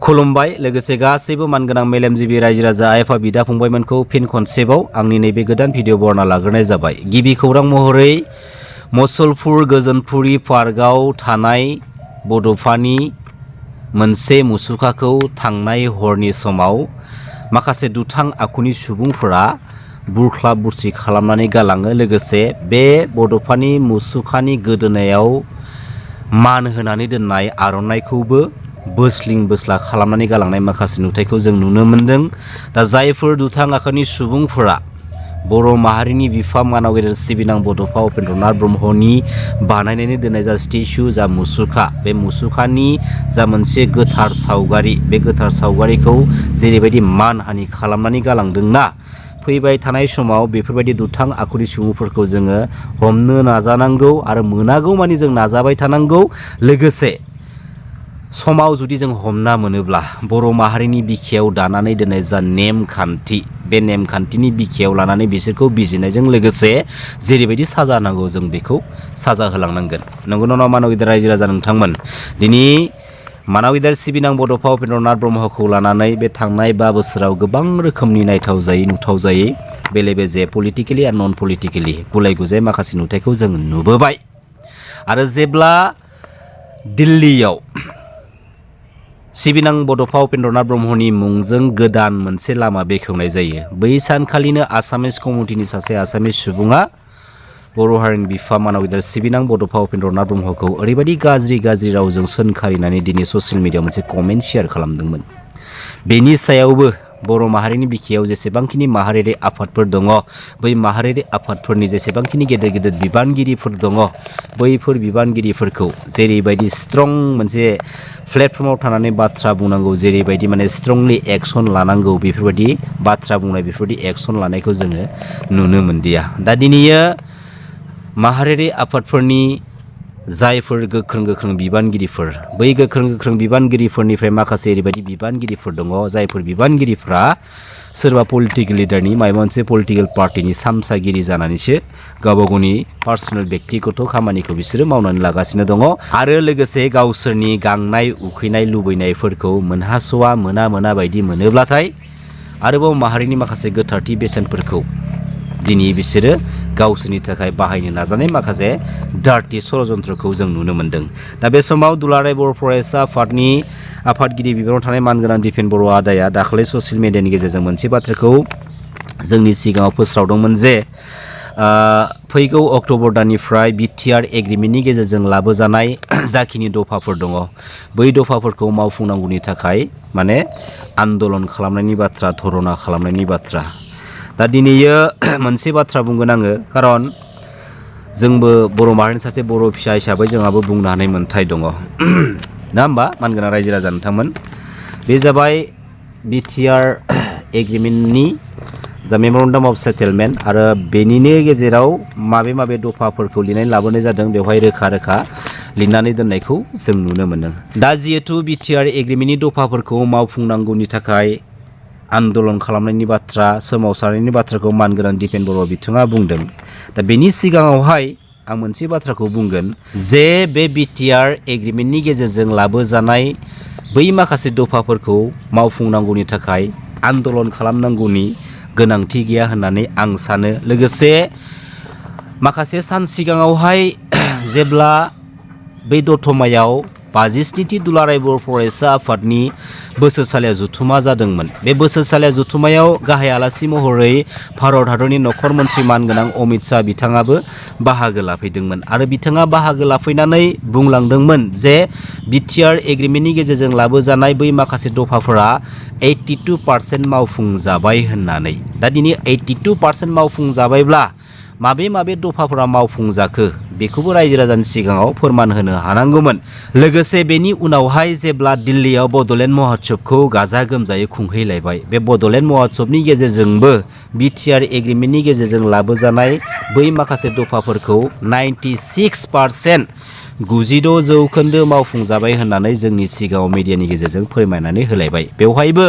खुलुमबाय लोगोसे गासैबो मानगोनां मेलेमजिबि रायजो राजा आइ आफा बिदा फंबायमोनखौ फिन खनसेबाव आंनि नैबे गोदान भिडिअ बरना लाग्रोनाय जाबाय। गिबि खौरां महरै मुसलपुर गोजोनपुरी पार्कआव थानाय बड'फानि मोनसे मुसुखाखौ थांनाय हरनि समाव माखासे दुथां आखुनि सुबुंफोरा बुरख्ला बुरसि खालामनानै गालाङो। लोगोसे बे बड'फानि मुसुखानि गोदोनायाव मान होनानै दोननाय आर'नाइखौबो बोस्लिं बोस्ला खालामनानै गालांनाय माखासे नुथायखौ जों नुनो मोन्दों। दा जायफोर दुथां आखुनि सुबुंफोरा बर' माहारिनि बिफा मानाव गेदेर सिबिनां बड'फा उपेन्द्रनाथ ब्रह्मनि बानायनानै दोननाय जा स्टेचु जा मुसुखा, बे मुसुखानि जा मोनसे गोथार सावगारि, बे गोथार सावगारिखौ जेरैबायदि मानहानि खालामनानै गालांदोंना, फैबाय थानाय समाव बेफोरबायदि दुथां आखुनि सुबुंफोरखौ जोङो हमनो नाजानांगौ आरो मोनागौ मानि जों नाजाबाय थानांगौ। लोगोसे समाव जुदि जों हमना मोनोब्ला बर' माहारिनि बिखायाव दानानै दोननाय जा नेमखान्थि, बे नेमखान्थिनि बिखायाव लानानै बिसोरखौ बिजिरनायजों लोगोसे जेरैबायदि साजा नांगौ जों बेखौ साजा होलांनांगोन। नंगौ नङा मानाव गिदिर रायजो राजा नोंथांमोन? दिनै मानाव गिदिर सिबिनां बड'फा उपेन्द्रनाथ ब्रह्मखौ लानानै बे थांनाय 5 बोसोराव गोबां रोखोमनि नायथाव जायै नुथाव जायै बेले बेजे पलिटिकेलि आरो नन पलिटिकेलि गुलाय गुजाय माखासे नुथायखौ जों नुबोबाय। आरो जेब्ला दिल्लीयाव सिबिनां बड'फा उपेन्द्रनाथ ब्रह्मनि मुंजों गोदान मोनसे लामा बेखेवनाय जायो, बै सानखालिनो आसामिस कमिउनिटिनि सासे आसामिस सुबुङा बर' हारिनि बिफा मानाव गिदिर सिबिनां बड'फा उपेन्द्रनाथ ब्रह्मखौ ओरैबायदि गाज्रि रावजों सोंखारिनानै दिनै ससियेल मिडियाआव मोनसे कमेन्ट शेयार खालामदोंमोन। बेनि सायावबो बर' माहारिनि बिखायाव जेसेबांखिनि माहारियारि आफादफोर दङ, बै माहारियारि आफादफोरनि जेसेबांखिनि गेदेर गेदेर बिबानगिरिफोर दङ, बैफोर बिबानगिरिफोरखौ जेरैबायदि स्ट्रं मोनसे प्लेटफर्माव थानानै बाथ्रा बुंनांगौ, जेरैबायदि माने स्ट्रंलि एक्सन लानांगौ, बेफोरबायदि बाथ्रा बुंनाय, बेफोरबायदि एक्सन लानायखौ जोङो नुनो मोनदिया। दा दिनैयो माहारियारि आफादफोरनि जायफोर गोख्रों बिबानगिरिफोर, बै गोख्रों बिबानगिरिफोरनिफ्राय माखासे ओरैबायदि बिबानगिरिफोर दङ, जायफोर बिबानगिरिफ्रा सोरबा पलिटिकेल लिडारनि माबा मोनसे पलिटिकेल पार्टिनि सामसागिरि जानानैसो गावबा गावनि पार्सनेल बेक्तिगत खामानिखौ बिसोरो मावनानै लागासिनो दङ। आरो लोगोसे गावसोरनि गांनाय उखैनाय लुबैनायफोरखौ मोनहास'वा मोना बायदि मोनोब्लाथाय आरोबाव माहारिनि माखासे गोथारथि बेसेनफोरखौ दिनै बिसोरो गावसोरनि थाखाय बाहायनो नाजानाय माखासे डार्टि षड़यन्त्रखौ जों नुनो मोन्दों। दा बे समाव दुलाराय बर' फरायसा आफादनि आफादगिरि बिबानाव थानाय मानगोनां दिपेन बर' आदाया दाखालि ससियेल मिडियानि गेजेरजों मोनसे बाथ्राखौ जोंनि सिगाङाव फोस्रावदोंमोन जे फैगौ अक्ट'बर दाननिफ्राय बिटिआर एग्रिमेन्टनि गेजेरजों लाबोजानाय जाखिनि दफाफोर दङ, बै दफाफोरखौ मावफुंनांगौनि थाखाय माने आन्दलन खालामनायनि बाथ्रा, धरना खालामनायनि बाथ्रा। दा दिनैयो मोनसे बाथ्रा बुंगोन आङो, खारन जोंबो बर' माहारिनि सासे बर' फिसा हिसाबै जोंहाबो बुंनो हानाय मोन्थाय दङ। ना होमबा मानगोनां रायजो राजा नोंथांमोन? बे जाबाय बिटिआर एग्रिमेन्टनि जा मेमरेन्डाम अफ सेटेलमेन्ट, आरो बेनिनो गेजेराव माबे दफाफोरखौ लिरनानै लाबोनाय जादों, बेवहाय रोखा लिरनानै दोननायखौ जों नुनो मोनो। दा जिहेथु बिटिआर एग्रिमेन्टनि दफाफोरखौ मावफुंनांगौनि थाखाय आन्दलन खालामनायनि बाथ्रा, सोमावसारनायनि बाथ्राखौ मानगोनां दिपेन बर' बिथाङा बुंदों। दा बेनि सिगाङावहाय आं मोनसे बाथ्राखौ बुंगोन जे बे बिटिआर एग्रिमेन्टनि गेजेरजों लाबोजानाय बै माखासे दफाफोरखौ मावफुंनांगौनि थाखाय आन्दलन खालामनांगौनि गोनांथि गैया होननानै आं सानो। लोगोसे माखासे सान सिगाङावहाय जेब्ला बै दतमायाव 52थि दुलाराय बर' फरायसा आफादनि बोसोरसालिया जथुमा जादोंमोन, बे बोसोरसालिया जथुमायाव गाहाय आलासि महरै भारत हादरनि नखर मन्त्रि मानगोनां अमित शाह बिथाङाबो बाहागो लाफैदोंमोन। आरो बिथाङा बाहागो लाफैनानै बुंलांदोंमोन जे बिटिआर एग्रिमेन्टनि गेजेरजों लाबोजानाय बै माखासे दफाफोरा 82% मावफुंजाबाय होननानै। दा दिनै 82% मावफुंजाबायब्ला माबे दफाफोरा मावफुंजाखो बेखौबो रायजो राजानि सिगाङाव फोरमान होनो हानांगौमोन। लोगोसे बेनि उनावहाय जेब्ला दिल्लीयाव बड'लेण्ड महोत्सबखौ गाजा गोमजायै खुंहैलायबाय, बे बड'लेण्ड महोत्सबनि गेजेरजोंबो बिटिआर एग्रिमेन्टनि गेजेरजों लाबोजानाय बै माखासे दफाफोरखौ 96% 96% मावफुंजाबाय होननानै जोंनि सिगाङाव मिडियानि गेजेरजों फोरमायनानै होलायबाय। बेवहायबो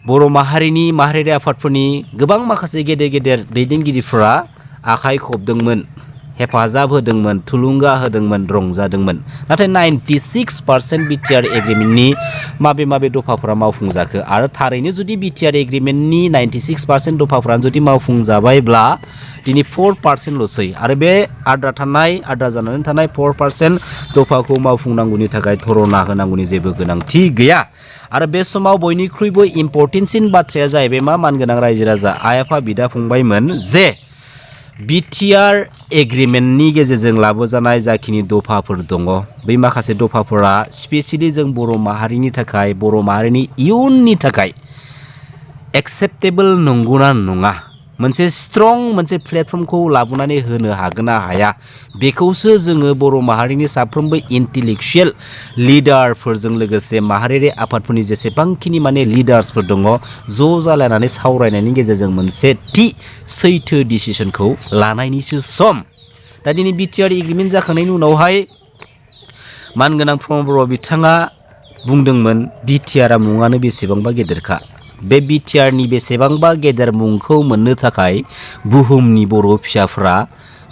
बर' माहारिनि माहारियारि आफादफोरनि गोबां माखासे गेदेर दैदेनगिरिफोरा आखाइ खबदोंमोन। हेफाजाब होदोंमोन, थुलुंगा होदोंमोन, रंजादोंमोन। नाथाय 96% BTR एग्रिमेन्टनि माबे दफाफोरा मावफुंजाखो आरो थारैनो जुदि BTR एग्रिमेन्टनि 96% दफाफोरानो जुदि मावफुंजाबायब्ला दिनै 4% ल'सै आरो बे आद्रा जानानै थानाय 4% दफाखौ मावफुंनांगौनि थाखाय धरना होनांगौनि जेबो गोनांथि गैया। आरो बे समाव बयनिख्रुइबो इम्परटेन्टसिन बाथ्राया जाहैबाय मा मानगोनां रायजो राजा आइ आफा बिदा फंबायमोन जे BTR एग्रिमेन्टनि गेजेरजों लाबोजानाय जाखिनि दफाफोर दङ बै माखासे दफाफोरा स्पेसियेलि जों बर' माहारिनि थाखाय बर' माहारिनि इयुननि थाखाय एक्सेप्टेबल नंगौना नङा, मोनसे स्ट्रं मोनसे प्लेटफर्मखौ लाबोनानै होनो हागोन ना हाया बेखौसो जोङो बर' माहारिनि साफ्रोमबो इन्टेलेक्चुयेल लिडारफोरजों लोगोसे माहारियारि आफादफोरनि जेसेबांखिनि माने लिडार्सफोर दङ ज' जालायनानै सावरायनायनि गेजेरजों मोनसे थि सैथो डिसिसनखौ लानायनिसो सम। दा दिनै BTR एग्रिमेन्ट जाखांनायनि उनावहाय मानगोनां प्रमद बर' बिथाङा बुंदोंमोन BTRआ मुङानो बेसेबांबा गेदेरखा। बे BTRनि बेसेबांबा गेदेर मुंखौ मोननो थाखाय बुहुमनि बर' फिसाफ्रा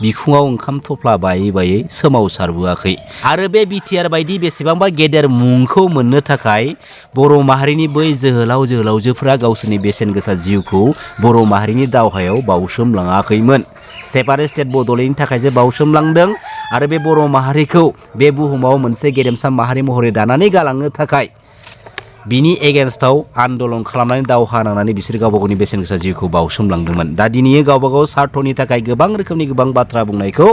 बिखुङाव ओंखाम थफ्ला बायै सोमावसारबोआखै आरो बे BTR बायदि बेसेबांबा गेदेर मुंखौ मोननो थाखाय बर' माहारिनि बै जोहोलावजोफ्रा गावसोरनि बेसेन गोसा जिउखौ बर' माहारिनि दावहायाव बावसोमलाङाखैमोन। सेपारेट स्टेट बड'लेण्डनि थाखायसो बावसोमलांदों आरो बे बर' माहारिखौ बे बुहुमाव मोनसे गेरेमसा माहारि महरै दानानै गालांनो थाखाय बिनि एगेन्स्टआव आन्दलन खालामनानै दावहा नांनानै बिसोर गावबा गावनि बेसेन गोसा जिउखौ बावसोमलांदोंमोन। दा दिनै गावबा गाव स्वार्थनि थाखाय गोबां रोखोमनि गोबां बाथ्रा बुंनायखौ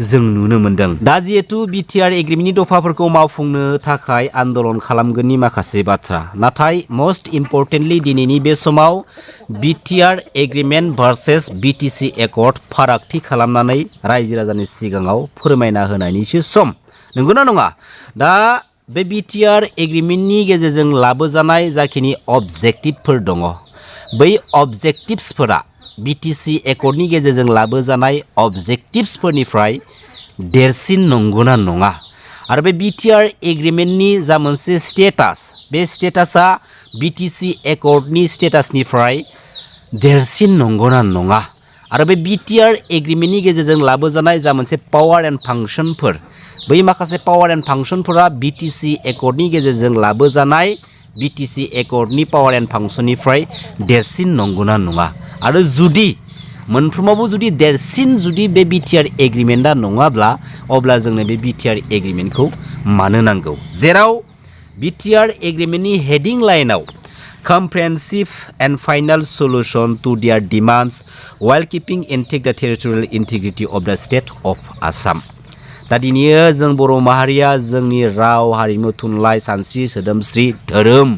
जों नुनो मोन्दों। दा जिहेतु BTR एग्रिमेन्टनि दफाफोरखौ मावफुंनो थाखाय आन्दलन खालामगोननि माखासे बाथ्रा, नाथाय मोस्ट इम्परटेन्टलि दिनैनि बे समाव BTR agreement versus BTC accord फारागथि खालामनानै रायजो राजानि सिगाङाव फोरमायना होनायनिसो सम, नंगौना नङा? दा बे BTR एग्रिमेन्टनि गेजेरजों लाबोजानाय जाखिनि अबजेक्टिभफोर दङ बै अबजेक्टिभ्सफोरा BTC एकर्डनि गेजेरजों लाबोजानाय अबजेक्टिभ्सफोरनिफ्राय देरसिन नंगौना नङा आरो बे BTR एग्रिमेन्टनि जा मोनसे स्टेटास बे स्टेटासा BTC एकर्डनि स्टेटासनिफ्राय देरसिन नंगौना नङा आरो बे BTR एग्रिमेन्टनि गेजेरजों लाबोजानाय जा मोनसे पावार एन्ड फांसनफोर बै माखासे पावार एन्ड फांसनफोरा BTC एकर्डनि गेजेरजों लाबोजानाय BTC एकर्डनि पावार एन्ड फांसननिफ्राय देरसिन नंगौना नङा आरो जुदि मोनफ्रोमावबो जुदि देरसिन जुदि बे BTR एग्रिमेन्टआ नङाब्ला अब्ला जोंनो बे BTR एग्रिमेन्टखौ मानो नांगौ, जेराव BTR एग्रिमेन्टनि हेडिं लाइनाव comprehensive and final solution to their demands while keeping intact the territorial integrity of the state of Assam। दा दिनै जों बर' माहारिया जोंनि राव हारिमु थुनलाइ सानस्रि सोदोमस्रि धोरोम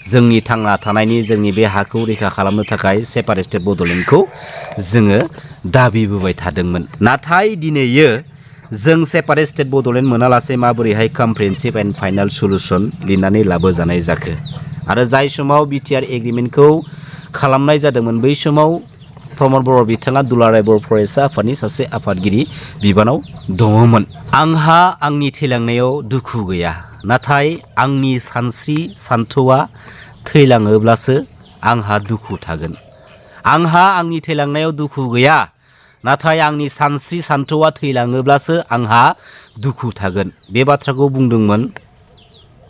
जोंनि थांना थानायनि जोंनि बे हाखौ रैखा खालामनो थाखाय सेपारेट स्टेट बड'लेण्डखौ जोङो दाबिबोबाय थादोंमोन। नाथाय दिनैयो जों सेपारेट स्टेट बड'लेण्ड मोनालासे माबोरैहाय कमप्रिहेन्सिभ एन्ड फाइनाल सलुसन लिरनानै लाबोजानाय जाखो आरो जाय समाव BTR एग्रिमेन्टखौ खालामनाय जादोंमोन बै समाव प्रमद बर' बिथाङा दुलाराय बर' फरायसा आफादनि सासे आफादगिरि बिबानाव दङमोन। आंहा आंनि थैलांनायाव दुखु गैया, नाथाय आंनि सानस्रि सान्थौआ थैलाङोब्लासो आंहा दुखु थागोन। आंहा आंनि थैलांनायाव दुखु गैया, नाथाय आंनि सानस्रि सान्थौआ थैलाङोब्लासो आंहा दुखु थागोन। बे बाथ्राखौ बुंदोंमोन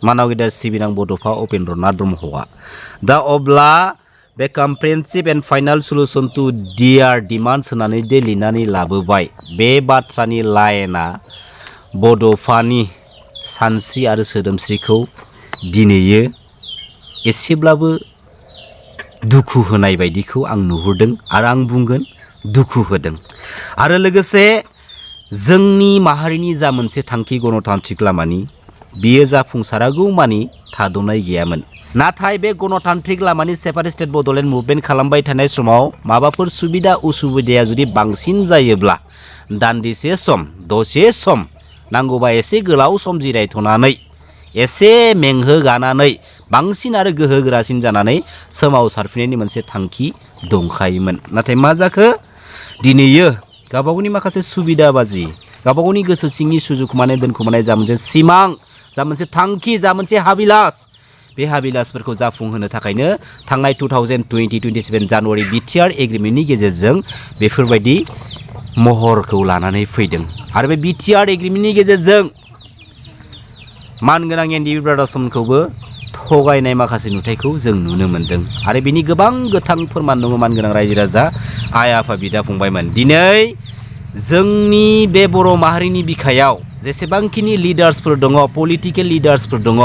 मानाव गेदेर सिबिनां बड'फा उपेन्द्रनाथ ब्रह्मआ। दा अब्ला बे कमप्रिहेन्सिभ एन्ड फाइनाल सलुसन टु दियार डिमान्ड्स होननानै दे लिरनानै लाबोबाय, बे बाथ्रानि लाइना बड'फानि सानस्रि आरो सोदोमस्रिखौ दिनैयो एसेब्लाबो दुखु होनाय बायदिखौ आं नुहुरदों आरो आं बुंगोन दुखु होदों। आरो लोगोसे जोंनि माहारिनि जा मोनसे थांखि गणतान्त्रिक लामानि बियो जाफुंसारागौ मानि थाद'नाय गैयामोन। नाथाय बे गणतान्त्रिक लामानि सेपारेट स्टेट बड'लेण्ड मुभमेन्ट खालामबाय थानाय समाव माबाफोर सुबिदा उसुबिदाया जुदि बांसिन जायोब्ला दान्दिसे सम दसे सम नांगौबा एसे गोलाव सम जिरायथ'नानै एसे मेंहोगानानै बांसिन आरो गोहो गोरासिन जानानै सोमावसारफिननायनि मोनसे थांखि दंखायोमोन। नाथाय मा जाखो, दिनैयो गावबागावनि माखासे सुबिदाबाजि गावबागावनि गोसो सिंनि सुजुखुमानाय दोनखुमानाय जा मोनसे सिमां, जा मोनसे थांखि, जा मोनसे हाबिलास, बे हाबिलासफोरखौ जाफुंहोनो थाखायनो थांनाय 2020-27 जानुवारि BTR एग्रिमेन्टनि गेजेरजों बेफोरबायदि महरखौ लानानै फैदों आरो बे बिटिआर एग्रिमेन्टनि गेजेरजों मानगोनां एनडिबि ब्रादार्समोनखौबो थगायनाय माखासे नुथायखौ जों नुनो मोन्दों आरो बिनि गोबां गोथां फोरमान दङ मानगोनां रायजो राजा आइ आफा बिदा फंबायमोन। दिनै जोंनि बे बर' माहारिनि बिखायाव जेसेबांखिनि लिडार्सफोर दङ पलिटिकेल लिडार्सफोर दङ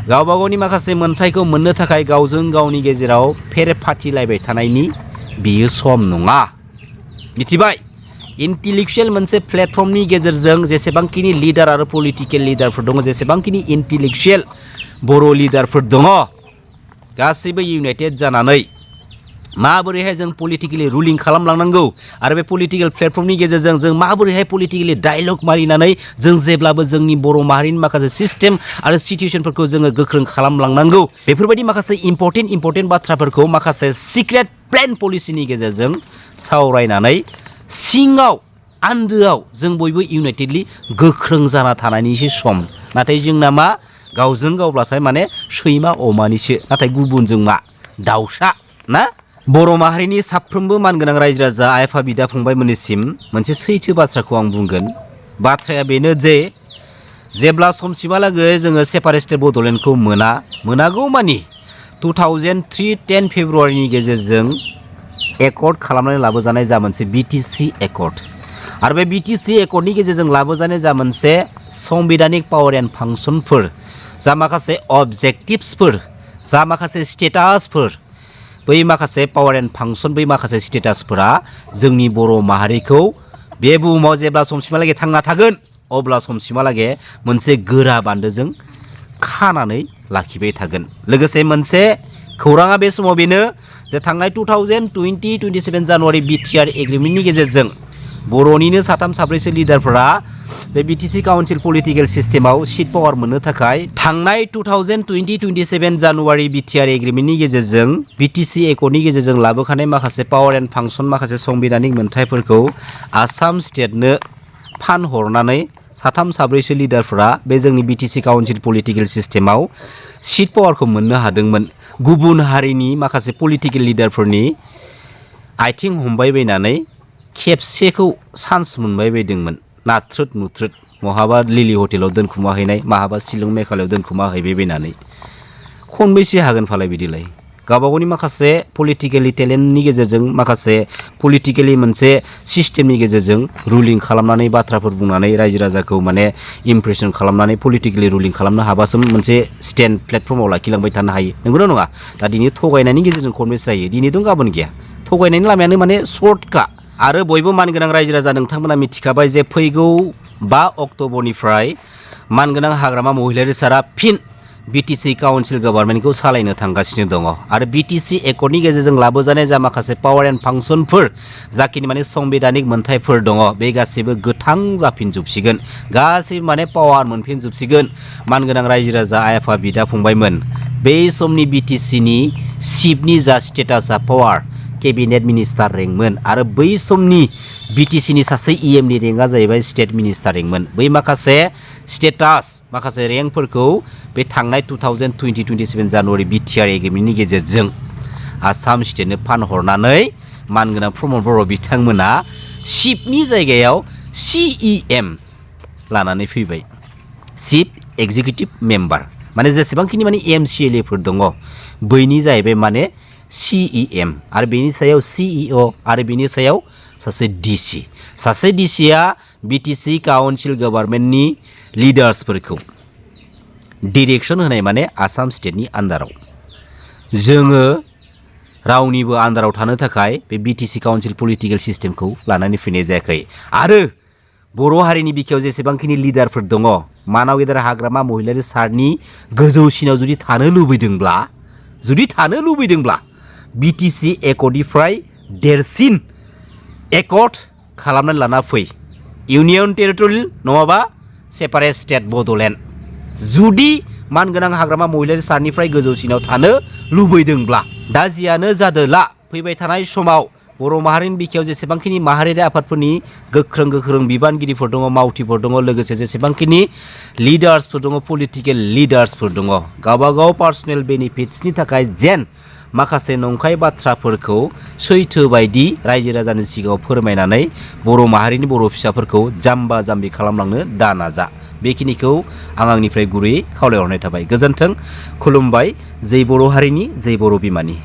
गावबा गावनि माखासे मोन्थायखौ मोननो थाखाय गावजों गावनि गेजेराव फेर फाथिलायबाय थानायनि बियो सम नङा। मिथिबाय इन्टेलेक्चुवेल मोनसे प्लेटफर्मनि गेजेरजों जेसेबांखिनि लिडार आरो पलिटिकेल लिडारफोर दङ जेसेबांखिनि इन्टेलेक्चुवेल बर' लिडारफोर दङ गासैबो इउनाइटेड जानानै माबोरैहाय जों पलिटिकेलि रुलिं खालामलांनांगौ आरो बे पलिटिकेल प्लेटफर्मनि गेजेरजों जों माबोरैहाय पलिटिकेलि डायलग मारिनानै जों जेब्लाबो जोंनि बर' माहारिनि माखासे सिस्टेम आरो सिटुएशनफोरखौ जोङो गोख्रों खालामलांनांगौ बेफोरबायदि माखासे इम्पर्टेन्ट बाथ्राफोरखौ माखासे सिक्रेट प्लेन पलिसिनि गेजेरजों सावरायनानै सिङाव आन्दोआव जों बयबो इउनाइटेडलि गोख्रों जाना थानायनिसो सम। नाथाय जोंना मा गावजों गावब्लाथाय माने सैमा अमानिसो नाथाय गुबुनजों मा दाउसा ना। बर' माहारिनि साफ्रोमबो मानगोनां रायजो राजा आइ आफा बिदा फंबायमोननिसिम मोनसे सैथो बाथ्राखौ आं बुंगोन। बाथ्राया बेनो जे जेब्ला समसिमहालागै जोङो सेपारेट स्टेट बड'लेण्डखौ मोनागौ मानि 2003-10 फेब्रुवारिनि गेजेरजों एकर्ड खालामनानै लाबोजानाय जा मोनसे बिटिसि एकर्ड आरो बे बिटिसि एकर्डनि गेजेरजों लाबोजानाय जा मोनसे संबिधानिक पावार एन्ड फांसनफोर जा माखासे अबजेक्टिभ्सफोर जा माखासे स्टेटासफोर बै माखासे पावार एन्ड फांसन बै माखासे स्टेटासफोरा जोंनि बर' माहारिखौ बे बुहुमाव जेब्ला समसिमहालागै थांना थागोन अब्ला समसिमहालागै मोनसे गोरा बान्दोजों खानानै लाखिबाय थागोन। लोगोसे मोनसे खौराङा बे समाव बेनो जे थांनाय 2020-27 जानुवारि बिटिआर एग्रिमेन्टनि गेजेरजों बर'निनो साथाम साब्रैसो लिडारफोरा बे बिटिसि काउन्सिल पलिटिकेल सिस्टेमाव सिट पावार मोननो थाखाय थांनाय 2020-27 जानुवारि बिटिआर एग्रिमेन्टनि गेजेरजों बिटिसि एकर्डनि गेजेरजों लाबोखानाय माखासे पावार एन्ड फांसन माखासे संबिधानिक मोन्थायफोरखौ आसाम स्टेटनो फानहरनानै साथाम साब्रैसो लिडारफोरा बे जोंनि बिटिसि काउन्सिल पलिटिकेल सिस्टेमाव सिट पावारखौ मोननो हादोंमोन। गुबुन हारिनि माखासे पलिटिकेल लिडारफोरनि आथिं हमबाय बायनानै खेबसेखौ चान्स मोनबाय बायदोंमोन नाथ्रोद नुथ्रोद महाबा लिलि हटेलाव दोनखुमाहैनाय माहाबा शिलं मेघालयआव दोनखुमाहैबाय बायनानै खनबैसे हागोन फालाय बिदिलाय गावबा गावनि माखासे पलिटिकेलि टेलेन्टनि गेजेरजों माखासे पलिटिकेलि मोनसे सिस्टेमनि गेजेरजों रुलिं खालामनानै बाथ्राफोर बुंनानै रायजो राजाखौ माने इमप्रेसन खालामनानै पलिटिकेलि रुलिं खालामनो हाबासो मोनसे स्टेन्ड प्लेटफर्माव लाखिलांबाय थानो हायो नंगौना नङा। दा दिनै थगायनायनि गेजेरजों खनबेसे जायो दिनै दं गाबोन गैया थगायनायनि लामायानो माने सर्टकाट आरो बयबो मानगोनां रायजो राजा नोंथांमोना मिथिखाबाय जे फैगौ 5 अक्ट'बरनिफ्राय मानगोनां हाग्रामा महिलारि सारा फिन बिटिसि काउन्सिल गभर्नमेन्टखौ सालायनो थांगासिनो दङ आरो बिटिसि एकर्डनि गेजेरजों लाबोजानाय जा माखासे पावार एन्ड फांसनफोर जाखिनि माने संबिधानिक मोन्थायफोर दङ बे गासैबो गोथां जाफिनजोबसिगोन गासैबो माने पावार मोनफिनजोबसिगोन। मानगोनां रायजो राजा आइ आफा बिदा फंबायमोन बै समनि बिटिसिनि चिफनि जा स्टेटासआ पावार केबिनेट मिनिस्टार रेंकमोन आरो बै समनि बिटिसिनि सासे इएमनि रेंकआ जाहैबाय स्टेट मिनिस्टार रेंकमोन। बै माखासे स्टेटास माखासे रेंकफोरखौ बे थांनाय 2020-27 जानुवारि बिटिआर एग्रिमेन्टनि गेजेरजों आसाम स्टेटनो फानहरनानै मानगोनां प्रमद बर' बिथांमोना चिफनि जायगायाव CEM लानानै फैबाय चिफ एक्जिकिउटिभ मेम्बार माने जेसेबांखिनि माने MCLAफोर दङ बैनि जाहैबाय माने CEM आरो बेनि सायाव CEO आरो बेनि सायाव सासे DCआ बिटिसि काउन्सिल गभर्नमेन्टनि लिडार्सफोरखौ डिरेक्सन होनाय माने आसाम स्टेटनि आन्दाराव जोङो रावनिबो आन्दाराव थानो थाखाय बे बिटिसि काउन्सिल पलिटिकेल सिस्टेमखौ लानानै फैनाय जायाखै। आरो बर' हारिनि बिखायाव जेसेबांखिनि लिडारफोर दङ मानाव गेदेर हाग्रामा महिलारि सारनि गोजौसिनाव जुदि थानो लुबैदोंब्ला बिटिसि एकर्डनिफ्राय देरसिन एकर्ड खालामनानै लाना फै इउनियन टेरिटरि नङाबा सेपारेट स्टेट बड'लेण्ड जुदि मानगोनां हाग्रामा महिलारि सारनिफ्राय गोजौसिनाव थानो लुबैदोंब्ला दा जियानो जादोला फैबाय थानाय समाव बर' माहारिनि बिखायाव जेसेबांखिनि माहारियारि आफादफोरनि गोख्रों बिबानगिरिफोर दङ मावथिफोर दङ लोगोसे जेसेबांखिनि लिडार्सफोर दङ पलिटिकेल लिडार्सफोर दङ गावबागाव पार्सनेल बेनिफिट्सनि थाखाय जेन माखासे नंखाय बाथ्राफोरखौ सैथो बायदि रायजो राजानि सिगाङाव फोरमायनानै बर' माहारिनि बर' फिसाफोरखौ जाम्बा जाम्बि खालामलांनो दा नाजा। बेखिनिखौ आं आंनिफ्राय गुरैयै खावलायहरनाय थाबाय। गोजोन्थों, खुलुमबाय। जै बर' हारिनि, जै बर' बिमानि।